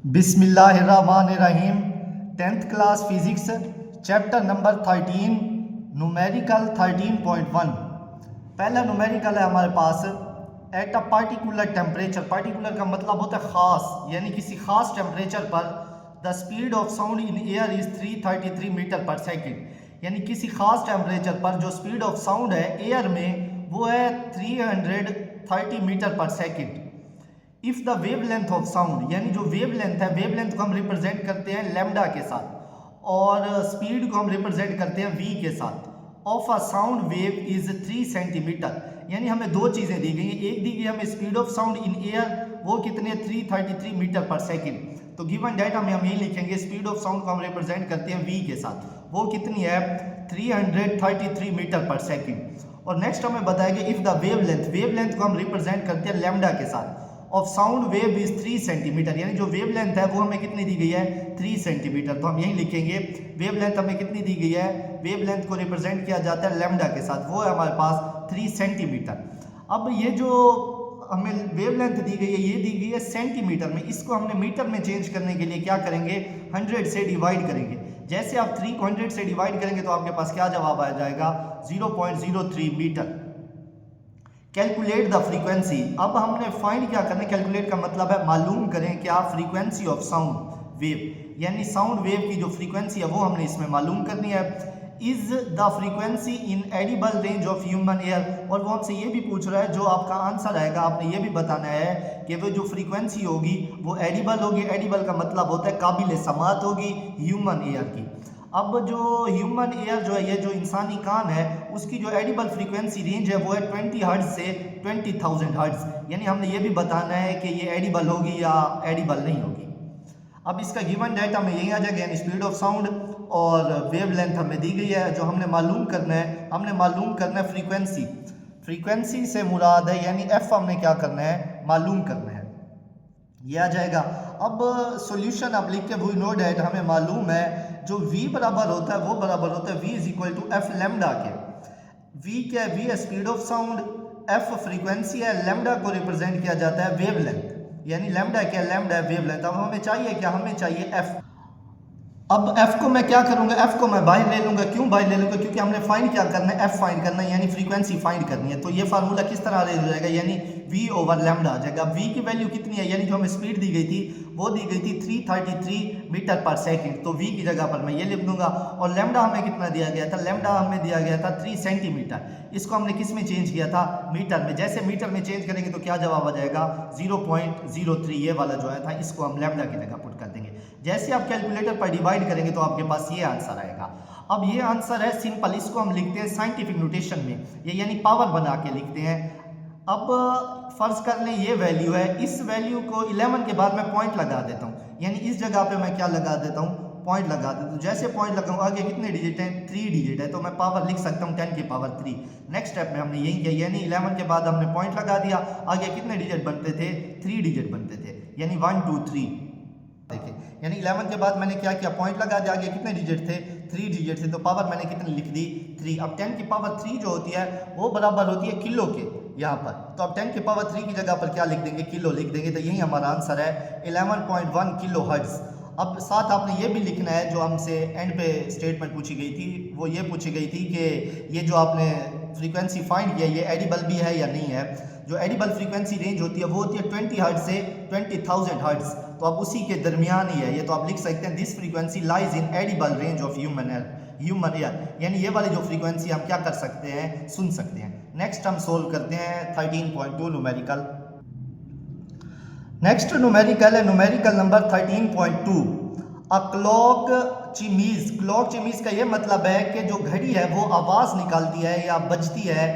बिस्मिल्लाहिर्रहमानिर्रहीम। 10th class physics chapter number 13 numerical 13.1। पहला numerical है हमारे पास at a particular temperature. Particular का मतलब होता है ख़ास, यानी किसी ख़ास टेम्परेचर पर the speed of sound in air is 333 metre per second. यानी किसी ख़ास टेम्परेचर पर जो स्पीड ऑफ साउंड है एयर में वो है 330 metre per second. If the wavelength of sound, यानी जो वेव लेंथ है, वेव लेंथ को हम रिप्रेजेंट करते हैं लैम्डा के साथ और स्पीड को हम रिप्रेजेंट करते हैं v के साथ। Of a sound wave is 3 centimetre. यानी हमें दो चीज़ें दी गई हैं, एक दी गई हमें speed of sound in air, वो कितने 333 मीटर पर सेकेंड। तो गिवन डाटा में हम यही लिखेंगे स्पीड ऑफ साउंड को हम रिप्रेजेंट करते हैं v के साथ, वो कितनी है 333 मीटर पर सेकेंड। और नेक्स्ट हमें बताएगा इफ द वेव लेंथ को हम रिप्रेजेंट करते हैं लैम्डा के साथ of sound wave is 3 centimetre. यानी जो वेव लेंथ है वो हमें कितनी दी गई है 3 सेंटीमीटर। तो हम यही लिखेंगे वेव लेंथ हमें कितनी दी गई है, वेव लेंथ को रिप्रेजेंट किया जाता है लैम्डा के साथ, वो है हमारे पास 3 सेंटीमीटर। अब ये जो हमें वेव लेंथ दी गई है ये दी गई है सेंटीमीटर में, इसको हमने मीटर में चेंज करने के लिए क्या करेंगे 100 से डिवाइड करेंगे। जैसे आप 3 को 100 से डिवाइड करेंगे तो आपके पास क्या जवाब आ जाएगा 0.03 मीटर। Calculate the frequency. अब हमने फाइंड क्या करना है, कैलकुलेट का मतलब है मालूम करें क्या फ्रीक्वेंसी ऑफ साउंड वेव, यानी साउंड वेव की जो फ्रीक्वेंसी है वो हमने इसमें मालूम करनी है। Is the frequency in edible range of human air, और वो हमसे ये भी पूछ रहा है, जो आपका आंसर आएगा आपने ये भी बताना है कि वो जो फ्रीक्वेंसी होगी वो एडिबल होगी। एडिबल का मतलब होता है काबिल समात होगी ह्यूमन एयर की। अब जो ह्यूमन एयर जो है, ये जो इंसानी कान है, उसकी जो एडिबल फ्रीक्वेंसी रेंज है वो है 20 हर्ट्ज से 20,000 हर्ट्ज। यानी हमने ये भी बताना है कि ये एडिबल होगी या एडिबल नहीं होगी। अब इसका गिवन डाटा में यही आ जाएगा, यानी स्पीड ऑफ साउंड और वेव लेंथ हमें दी गई है। जो हमने मालूम करना है, हमने मालूम करना है फ्रीक्वेंसी। फ्रीक्वेंसी से मुराद है यानी एफ हमने क्या करना है मालूम करना है, ये आ जाएगा। अब सॉल्यूशन आप लिख के वी नो डैट हमें मालूम है जो v बराबर होता है वो बराबर होता है v is equal to f lambda के। v क्या है, v है speed of sound, f frequency है, लैम्डा को रिप्रेजेंट किया जाता है वेव लेंथ, यानी लैम्डा क्या है, लैम्डा है वेव लेंथ। अब हमें चाहिए क्या, हमें चाहिए f। अब f को मैं क्या करूंगा, f को मैं बाहर ले लूंगा। क्यों बाहर ले लूंगा, क्योंकि हमने फाइंड क्या करना है, f फाइंड करना है, यानी फ्रीक्वेंसी फाइंड करनी है। तो ये फार्मूला किस तरह हो जाएगा, यानी v ओवर लैम्डा आ जाएगा। v की वैल्यू कितनी है, यानी जो हमें स्पीड दी गई थी वो दी गई थी 333 मीटर पर सेकेंड, तो v की जगह पर मैं ये लिख दूंगा। और लैम्डा हमें कितना दिया गया था, लैम्डा हमें दिया गया था 3 सेंटीमीटर। इसको हमने किस में चेंज किया था, मीटर में। जैसे मीटर में चेंज करेंगे तो क्या जवाब आ जाएगा 0.03, ये वाला जो है था इसको हम लैम्डा की जगह पुट कर देंगे। जैसे आप कैलकुलेटर पर डिवाइड करेंगे तो आपके पास ये आंसर आएगा। अब ये आंसर है सिंपल, इसको हम लिखते हैं साइंटिफिक नोटेशन में, ये यानी पावर बना के लिखते हैं। अब फर्ज कर लें ये वैल्यू है, इस वैल्यू को 11 के बाद मैं पॉइंट लगा देता हूँ, यानी इस जगह पे मैं क्या लगा देता हूँ पॉइंट लगा देता हूँ। जैसे पॉइंट लगाऊँ आगे कितने डिजिट हैं 3 डिजिट है, तो मैं पावर लिख सकता हूँ 10 की पावर 3। नेक्स्ट स्टेप में हमने यही किया, यानी 11 के बाद हमने पॉइंट लगा दिया, आगे कितने डिजिट बनते थे 3 डिजिट बनते थे, यानी 1 2 3। देखिए यानी 11 के बाद मैंने क्या किया पॉइंट लगा दिया, आगे कितने डिजिट थे 3 डिजिट थे, तो पावर मैंने कितनी लिख दी 3। अब 10 की पावर 3 जो होती है वो बराबर होती है किलो के यहाँ पर, तो अब 10 की पावर 3 की जगह पर क्या लिख देंगे किलो लिख देंगे, तो यही हमारा आंसर है 11.1 किलो हर्ट्ज। अब साथ आपने ये भी लिखना है, जो हमसे एंड पे स्टेटमेंट पूछी गई थी वो ये पूछी गई थी कि ये जो आपने फ्रीक्वेंसी फाइंड किया ये एडिबल भी है या नहीं है। जो एडिबल फ्रीक्वेंसी रेंज होती है वो होती है 20 हर्ट्ज से 20,000 हर्ट्ज, तो अब उसी के दरमियान ही है ये, तो आप लिख सकते हैं this frequency lies in edible range of human air, यानी ये वाली जो फ्रीक्वेंसी हम क्या कर सकते हैं सुन सकते हैं। नेक्स्ट हम सोल्व करते हैं 13.2 न्यूमेरिकल। नेक्स्ट न्यूमेरिकल है numerical number 13.2 a clock chimes. Clock chimes का ये मतलब है कि जो घड़ी है वो आवाज़ निकालती है या बजती है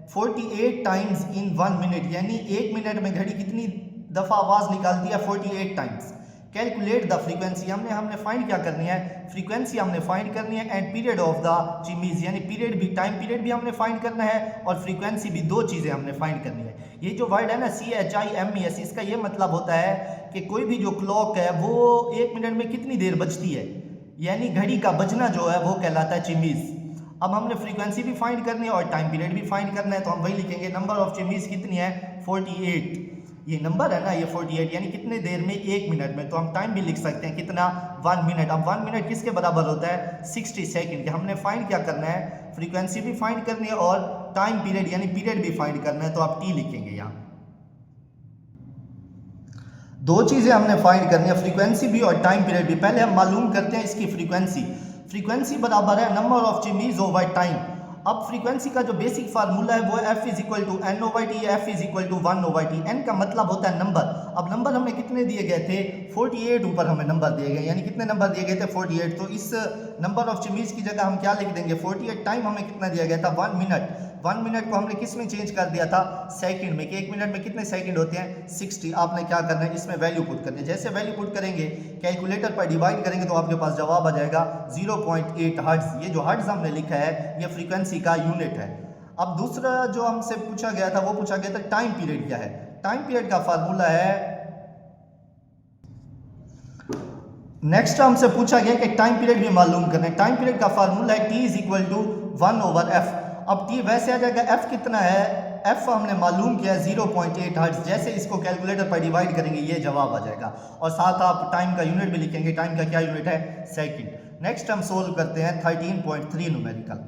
48 टाइम्स इन 1 मिनट, यानी 1 मिनट में घड़ी कितनी दफ़ा आवाज़ निकालती है 48 टाइम्स। कैलकुलेट द फ्रीक्वेंसी, हमने फाइंड क्या करनी है फ्रीक्वेंसी हमने फाइंड करनी है, एंड पीरियड ऑफ द चिमीज, यानी पीरियड भी टाइम पीरियड भी हमने फाइंड करना है और फ्रीक्वेंसी भी, दो चीज़ें हमने फाइंड करनी है। ये जो वर्ड है ना CHIMES, इसका ये मतलब होता है कि कोई भी जो क्लॉक है वो 1 मिनट में कितनी देर बजती है, यानी घड़ी का बजना जो है वो कहलाता है चिमीज। अब हमने फ्रीक्वेंसी भी फाइंड करनी है और टाइम पीरियड भी फाइंड करना है, तो हम वही लिखेंगे नंबर ऑफ चिमीज कितनी है 48, ये नंबर है ना, ये 48 यानी कितने देर में, 1 मिनट में। तो हम टाइम भी लिख सकते हैं कितना, 1 मिनट। अब 1 मिनट किसके बराबर होता है, 60 सेकंड के। हमने फाइंड क्या करना है, फ्रीक्वेंसी भी फाइंड करनी है और टाइम पीरियड यानी पीरियड भी फाइंड करना है। तो आप टी लिखेंगे यहाँ। दो चीजें हमने फाइंड करनी है, फ्रीक्वेंसी भी और टाइम पीरियड भी। पहले हम मालूम करते हैं इसकी फ्रीक्वेंसी। फ्रीक्वेंसी बराबर है नंबर ऑफ चिमीज ओवर टाइम। अब फ्रीक्वेंसी का जो बेसिक फार्मूला है वो f is equal to n over t, f is equal to 1 over t. N का मतलब होता है नंबर। अब नंबर हमें कितने दिए गए थे, 48 ऊपर हमें नंबर दिए गए, यानी कितने नंबर दिए गए थे, 48। तो इस नंबर ऑफ चिमीज की जगह हम क्या लिख देंगे, 48। टाइम हमें कितना दिया गया था, 1 मिनट। 1 मिनट को हमने किस में चेंज कर दिया था, सेकंड में, कि 1 मिनट में कितने सेकंड होते हैं, 60। आपने क्या करना है, इसमें वैल्यू पुट करनी है। जैसे वैल्यू पुट करेंगे, कैलकुलेटर पर डिवाइड करेंगे तो आपके पास जवाब आ जाएगा 0.8 हर्ट्ज। ये जो हर्ट्ज हमने लिखा है ये फ्रीक्वेंसी का यूनिट है। अब दूसरा जो हमसे पूछा गया था वो पूछा गया था टाइम पीरियड क्या है। टाइम पीरियड का फार्मूला है, नेक्स्ट हमसे पूछा गया कि टाइम पीरियड भी मालूम करना है। टाइम पीरियड का फार्मूला है T is equal to 1 over f. अब T वैसे आ जाएगा, F कितना है, F हमने मालूम किया 0.8 हर्ट्ज। जैसे इसको कैलकुलेटर पर डिवाइड करेंगे ये जवाब आ जाएगा। और साथ आप टाइम का यूनिट भी लिखेंगे, टाइम का क्या यूनिट है, सेकंड। नेक्स्ट हम सोल्व करते हैं 13.3 न्यूमेरिकल।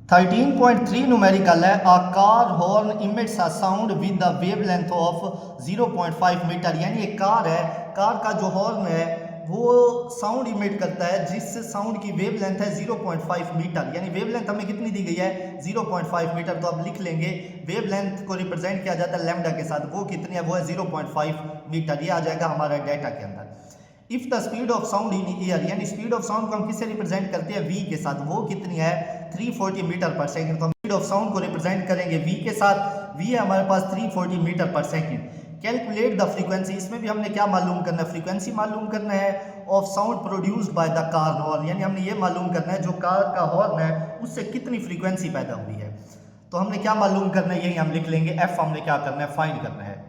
13.3 न्यूमेरिकल है, a car horn emits a sound with the wavelength of 0.5 metre. यानी एक कार है, कार का जो हॉर्न है वो साउंड इमिट करता है जिस साउंड की वेवलेंथ है 0.5 मीटर। यानी वेवलेंथ हमें कितनी दी गई है, 0.5 मीटर। तो अब लिख लेंगे वेवलेंथ को रिप्रेजेंट किया जाता है लैम्डा के साथ, वो कितनी है, वो है 0.5 मीटर। ये आ जाएगा हमारा डाटा के अंदर। If the speed of sound in year, यानी स्पीड ऑफ साउंड को हम किससे रिप्रेजेंट करते हैं, v के साथ, वो कितनी है, 340 मीटर पर सेकंड। तो हम स्पीड ऑफ साउंड को रिप्रेजेंट करेंगे v के साथ, v है हमारे पास 340 मीटर पर सेकंड। कैलकुलेट द फ्रीक्वेंसी, इसमें भी हमने क्या मालूम करना है, फ्रीक्वेंसी मालूम करना है of sound produced by the car horn. यानी हमने ये मालूम करना है जो कार का हॉर्न है उससे कितनी फ्रीक्वेंसी पैदा हुई है। तो हमने क्या मालूम करना है, यही हम लिख लेंगे, f हमने क्या करना है, फाइंड करना है।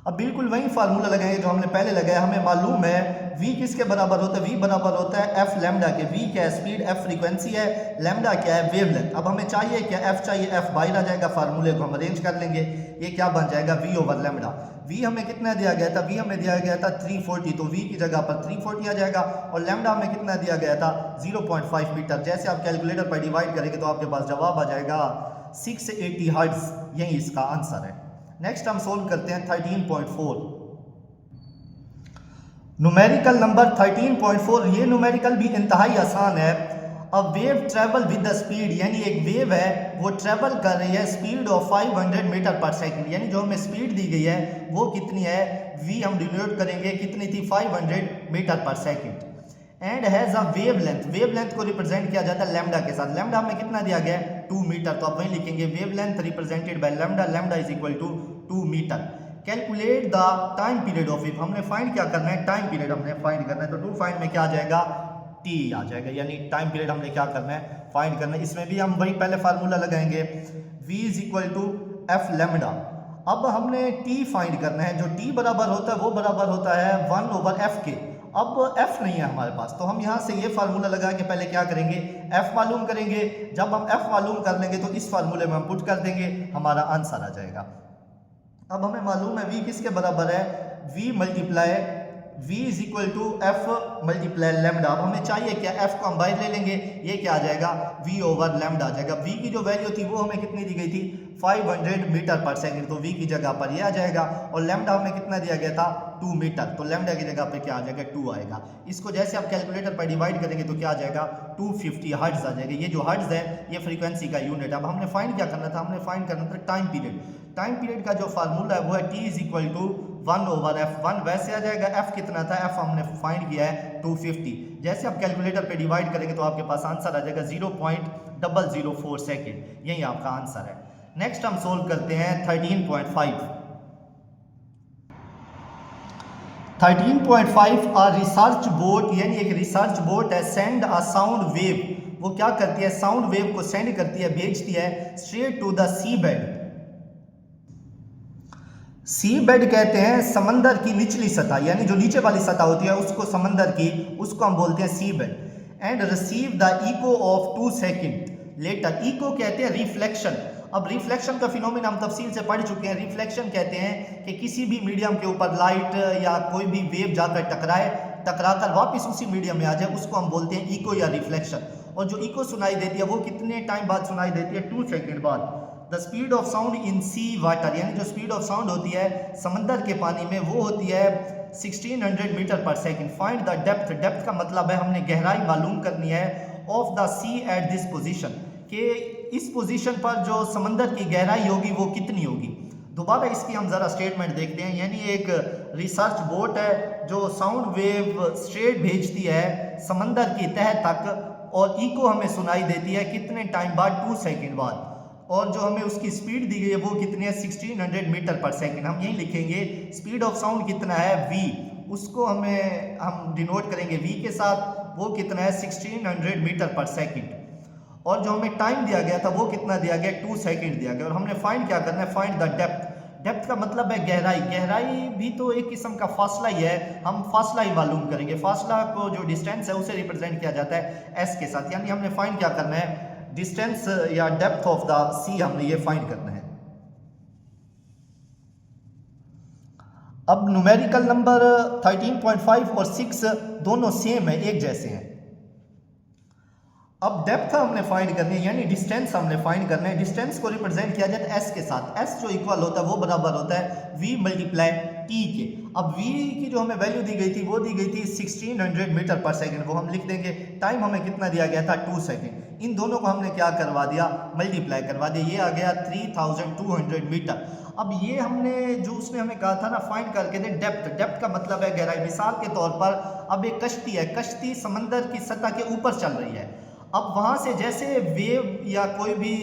अब बिल्कुल वही फार्मूला लगाएंगे जो हमने पहले लगाया। हमें मालूम है v किसके बराबर होता है, v बराबर होता है f लैम्डा के। v क्या है, स्पीड, f फ्रीक्वेंसी है, लैम्डा क्या है, वेवलेंथ। अब हमें चाहिए क्या, f चाहिए, f बाहर आ जाएगा, फार्मूले को हम अरेंज कर लेंगे, ये क्या बन जाएगा, v ओवर लैम्डा। v हमें कितना दिया गया था, v हमें दिया गया था 340, तो v की जगह पर 340 आ जाएगा। और लैम्डा हमें कितना दिया गया था, 0.5 मीटर। जैसे आप कैलकुलेटर पर डिवाइड करेंगे तो आपके पास जवाब आ जाएगा 680 हर्ट्ज। यही इसका आंसर है। नेक्स्ट हम सोल्व करते हैं 13.4 न्यूमेरिकल नंबर 13.4। ये न्यूमेरिकल भी इंतहाई आसान है। अब wave travel with the speed, यानी एक वेव है वो ट्रेवल कर रही है स्पीड ऑफ 500 मीटर पर सेकंड। यानी जो हमें स्पीड दी गई है वो कितनी है, v हम डिनोट करेंगे, कितनी थी, 500 मीटर पर second. And has a wavelength, wavelength को रिप्रेजेंट किया जाता है लैम्डा के साथ। लैम्डा हमें कितना दिया गया है, 2 मीटर। तो आप वहीं लिखेंगे wavelength represented by lambda, lambda is equal to 2 metre. Calculate the time period of if, हमने फाइंड क्या करना है, टाइम पीरियड हमने फाइंड करना है। तो टू फाइंड में क्या आ जाएगा, t आ जाएगा। यानी टाइम पीरियड हमने क्या करना है, फाइंड करना है। इसमें भी हम वही पहले फार्मूला लगाएंगे, v is equal to f lambda. अब हमने t फाइंड करना है, जो t बराबर होता है वो बराबर होता है 1 ओवर f के। अब f नहीं है हमारे पास, तो हम यहाँ से ये फार्मूला लगा के पहले क्या करेंगे, f मालूम करेंगे। जब हम f मालूम कर लेंगे तो इस फार्मूले में हम पुट कर देंगे, हमारा आंसर आ जाएगा। अब हमें मालूम है v किसके बराबर है, v multiply v is equal to f multiply lambda. अब हमें चाहिए क्या, f को हम बाहर ले लेंगे, ये क्या आ जाएगा, v ओवर लैम्डा आ जाएगा। v की जो वैल्यू थी वो हमें कितनी दी गई थी, 500 मीटर पर सेकंड। तो v की जगह पर ये आ जाएगा। और लैम्डा हमें कितना दिया गया था, 2 मीटर। तो लैम्डा की जगह पे क्या आ जाएगा, 2 आएगा। इसको जैसे आप कैलकुलेटर पर डिवाइड करेंगे तो क्या आ जाएगा, 250 हर्ट्ज आ जाएगा। ये जो हर्ट्ज है ये फ्रीक्वेंसी का यूनिट। अब हमने फाइंड क्या करना था, हमने फाइंड करना था टाइम पीरियड। टाइम पीरियड का जो फार्मूला है वो है t is equal to 1 over f। 1 वैसे आ जाएगा, f कितना था, f हमने फाइंड किया है 250। जैसे आप कैलकुलेटर पे डिवाइड करेंगे तो आपके पास आंसर आ जाएगा 0.004 सेकेंड। यही आपका आंसर है। नेक्स्ट हम सोल्व करते हैं 13.5। 13.5 अ रिसर्च बोट, यानी एक रिसर्च बोट है, सेंड अ साउंड वेव। वो क्या करती है, साउंड वेव को सेंड करती है, भेजती है straight to the sea bed. Sea bed कहते हैं समंदर की निचली सतह, यानी जो नीचे वाली सतह होती है उसको समंदर की, उसको हम बोलते हैं sea bed. And receive the echo of 2 second later. Echo कहते हैं रिफ्लेक्शन। अब रिफ्लेक्शन का फिनोमेना हम तफसील से पढ़ चुके हैं। रिफ्लेक्शन कहते हैं कि किसी भी मीडियम के ऊपर लाइट या कोई भी वेव जाकर टकराकर वापस उसी मीडियम में आ जाए, उसको हम बोलते हैं इको या रिफ्लेक्शन। और जो इको सुनाई देती है वो कितने टाइम बाद सुनाई देती है? 2 सेकेंड बाद। The speed of sound in sea water, यानी जो स्पीड ऑफ साउंड होती है समंदर के पानी में, वो होती है 1600 metre per second. Find the depth, depth का मतलब है हमने गहराई मालूम करनी है, of the sea at this position, कि इस पोजीशन पर जो समंदर की गहराई होगी वो कितनी होगी। दोबारा इसकी हम ज़रा स्टेटमेंट देखते हैं। यानी एक रिसर्च बोट है जो साउंड वेव स्ट्रेट भेजती है समंदर की तह तक, और इको हमें सुनाई देती है कितने टाइम बाद? 2 सेकेंड बाद। और जो हमें उसकी स्पीड दी गई है वो कितनी है? 1600 मीटर पर सेकेंड। हम यही लिखेंगे स्पीड ऑफ साउंड कितना है? v, उसको हम डिनोट करेंगे v के साथ, वो कितना है? 1600 मीटर पर सेकेंड। और जो हमें टाइम दिया गया था वो कितना दिया गया? 2 सेकेंड दिया गया। और हमने फाइंड क्या करना है? Find the depth. डेप्थ का मतलब है गहराई। गहराई भी तो एक किस्म का फासला ही है, हम फासला ही मालूम करेंगे। फासला को जो डिस्टेंस है उसे रिप्रेजेंट किया जाता है s के साथ। यानी हमने फाइंड क्या करना है? डिस्टेंस या डेप्थ ऑफ द सी हमने ये फाइंड करना है। अब न्यूमेरिकल नंबर 13.5 और 6 दोनों सेम है, एक जैसे हैं। अब डेप्थ हमने फाइंड करनी है, यानी डिस्टेंस हमने फाइंड करना है। डिस्टेंस को रिप्रेजेंट किया जाता है s के साथ। s जो इक्वल होता है वो बराबर होता है v मल्टीप्लाई t के। अब v की जो हमें वैल्यू दी गई थी वो दी गई थी 1600 मीटर पर सेकेंड, वो हम लिख देंगे। टाइम हमें कितना दिया गया था? 2 सेकेंड। इन दोनों को हमने क्या करवा दिया? मल्टीप्लाई करवा दिया। ये आ गया 3200 मीटर। अब ये हमने जो उसने हमें कहा था ना फाइंड करके दे डेप्थ। डेप्थ का मतलब है गहराई। मिसाल के तौर पर अब एक कश्ती है, कश्ती समंदर की सतह के ऊपर चल रही है। अब वहाँ से जैसे वेव या कोई भी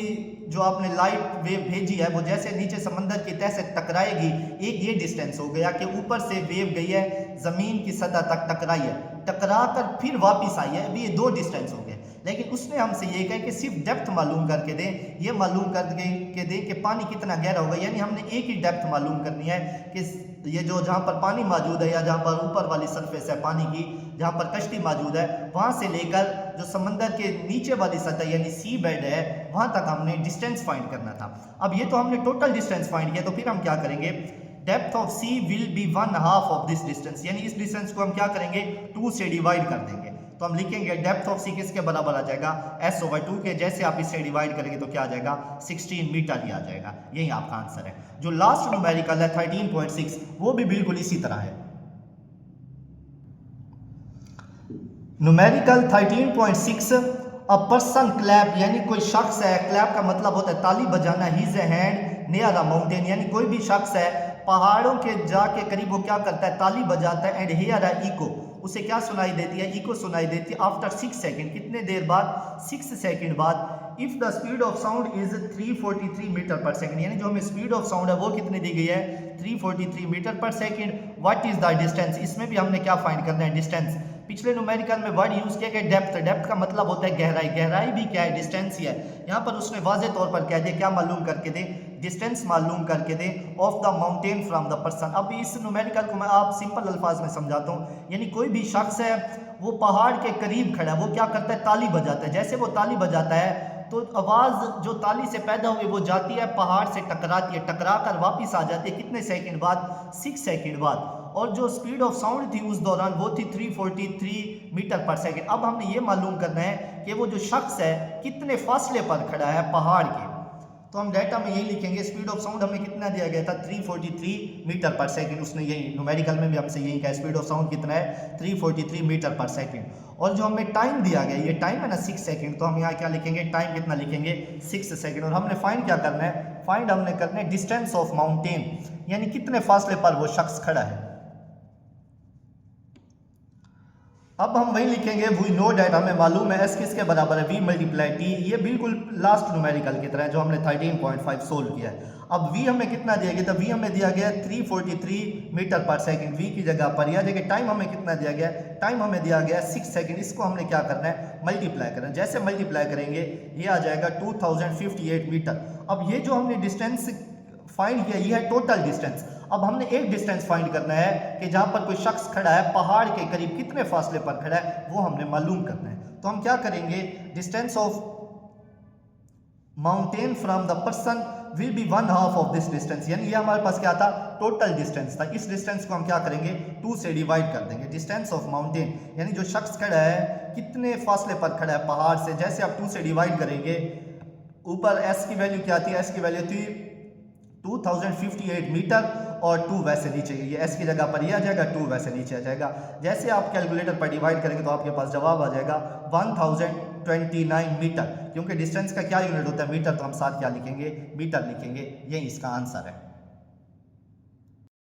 जो आपने लाइट वेव भेजी है वो जैसे नीचे समंदर की तह से टकराएगी, एक ये डिस्टेंस हो गया कि ऊपर से वेव गई है ज़मीन की सतह तक, टकराई है, टकरा कर फिर वापस आई है। अभी ये 2 डिस्टेंस हो गए। लेकिन उसने हमसे ये कहा कि सिर्फ डेप्थ मालूम करके दें, ये मालूम करके दें कि पानी कितना गहरा होगा। यानी हमने एक ही डेप्थ मालूम करनी है कि ये जो जहाँ पर पानी मौजूद है या जहाँ पर ऊपर वाली सरफेस है पानी की, जहाँ पर कश्ती मौजूद है, वहाँ से लेकर जो समंदर के नीचे वाली सतह यानी सी बेड है वहाँ तक हमने डिस्टेंस फाइंड करना था। अब ये तो हमने टोटल डिस्टेंस फाइंड किया, तो फिर हम क्या करेंगे? Depth of sea will be 1/2 of this distance, यानी इस डिस्टेंस को हम क्या करेंगे? 2 से डिवाइड कर देंगे। तो हम लिखेंगे डेप्थ ऑफ सी किसके बराबर आ जाएगा? s/2 के। जैसे आप इससे डिवाइड करेंगे तो क्या आ जाएगा? 16 मीटर ही आ जाएगा। यही आपका आंसर है। जो लास्ट न्यूमेरिकल है 13.6 वो भी बिल्कुल इसी तरह है। न्यूमेरिकल 13.6 अ पर्सन क्लैप, यानी कोई शख्स है। क्लैप का मतलब होता है ताली बजाना। He's a hand near a mountain, यानी कोई भी शख्स है पहाड़ों के जाके करीब वो क्या करता है? ताली बजाता है। एंड हियर अ इको, उसे क्या सुनाई देती है? इको सुनाई देती है। आफ्टर 6 सेकेंड, कितने देर बाद? 6 सेकेंड बाद। If the speed of sound is 343 metre per second, यानी जो हमें स्पीड ऑफ साउंड है वो कितनी दी गई है? 343 metre per second. What is the distance, इसमें भी हमने क्या फाइंड करना है? डिस्टेंस। पिछले न्यूमेरिकल में वर्ड यूज किया गया डेप्थ। डेप्थ का मतलब होता है गहराई। गहराई भी क्या है? डिस्टेंस ही है। यहाँ पर उसने वाज़ेह तौर पर कह दिया, क्या मालूम करके दे? डिस्टेंस मालूम करके दे of the mountain from the person. अब इस न्यूमेरिकल को मैं आप सिंपल अल्फाज में समझाता हूँ। यानी कोई भी शख्स है वो पहाड़ के करीब खड़ा है, वो क्या करता है? ताली बजाता है। जैसे वो ताली बजाता है तो आवाज़ जो ताली से पैदा हुई वो जाती है पहाड़ से टकराती है, टकरा कर वापस आ जाती है। कितने सेकंड बाद? 6 सेकंड बाद। और जो स्पीड ऑफ साउंड थी उस दौरान वो थी 343 मीटर पर सेकंड। अब हमने ये मालूम करना है कि वो जो शख्स है कितने फासले पर खड़ा है पहाड़ के। तो हम डाटा में यही लिखेंगे, स्पीड ऑफ साउंड हमें कितना दिया गया था? 343 मीटर पर सेकंड। उसने यही न्यूमेरिकल में भी हमसे यही कहा, स्पीड ऑफ साउंड कितना है? 343 मीटर पर सेकंड। और जो हमें टाइम दिया गया, ये टाइम है ना 6 सेकंड, तो हम यहाँ क्या लिखेंगे? टाइम कितना लिखेंगे? 6 सेकंड। और हमने फाइंड क्या करना है? फाइंड हमने करना है डिस्टेंस ऑफ माउंटेन, यानी कितने फासले पर वो शख्स खड़ा है। अब हम वही लिखेंगे वी नो डैट, हमें मालूम है एस किसके बराबर है? v multiply T. ये बिल्कुल लास्ट न्यूमेरिकल की तरह है जो हमने 13.5 सोल्व किया है। अब v हमें कितना दिया गया था? v हमें दिया गया 343 मीटर पर सेकंड। v की जगह पर या जगह टाइम हमें कितना दिया गया? टाइम हमें दिया गया 6 सेकंड। इसको हमने क्या करना है? मल्टीप्लाई करना है। जैसे मल्टीप्लाई करेंगे ये आ जाएगा 2058 मीटर। अब ये जो हमने डिस्टेंस फाइंड किया ये है टोटल डिस्टेंस। अब हमने एक डिस्टेंस फाइंड करना है कि जहां पर कोई शख्स खड़ा है पहाड़ के करीब कितने फासले पर खड़ा है वो हमने मालूम करना है। तो हम क्या करेंगे? Distance of mountain from the person will be 1/2 of this distance, यानी ये हमारे पास क्या था, टोटल डिस्टेंस था। इस डिस्टेंस को हम क्या करेंगे, 2 से डिवाइड कर देंगे। डिस्टेंस ऑफ माउंटेन यानी जो शख्स खड़ा है कितने फासले पर खड़ा है पहाड़ से, जैसे आप 2 से डिवाइड करेंगे, ऊपर एस की वैल्यू क्या थी, एस की वैल्यू थी 2058 मीटर और 2 वैसे नीचे, ये एस की जगह पर ये आ जाएगा, 2 वैसे नीचे आ जाएगा। जैसे आप कैलकुलेटर पर डिवाइड करेंगे तो आपके पास जवाब आ जाएगा 1029 मीटर, क्योंकि डिस्टेंस का क्या यूनिट होता है, मीटर, तो हम साथ क्या लिखेंगे, मीटर लिखेंगे। यही इसका आंसर है।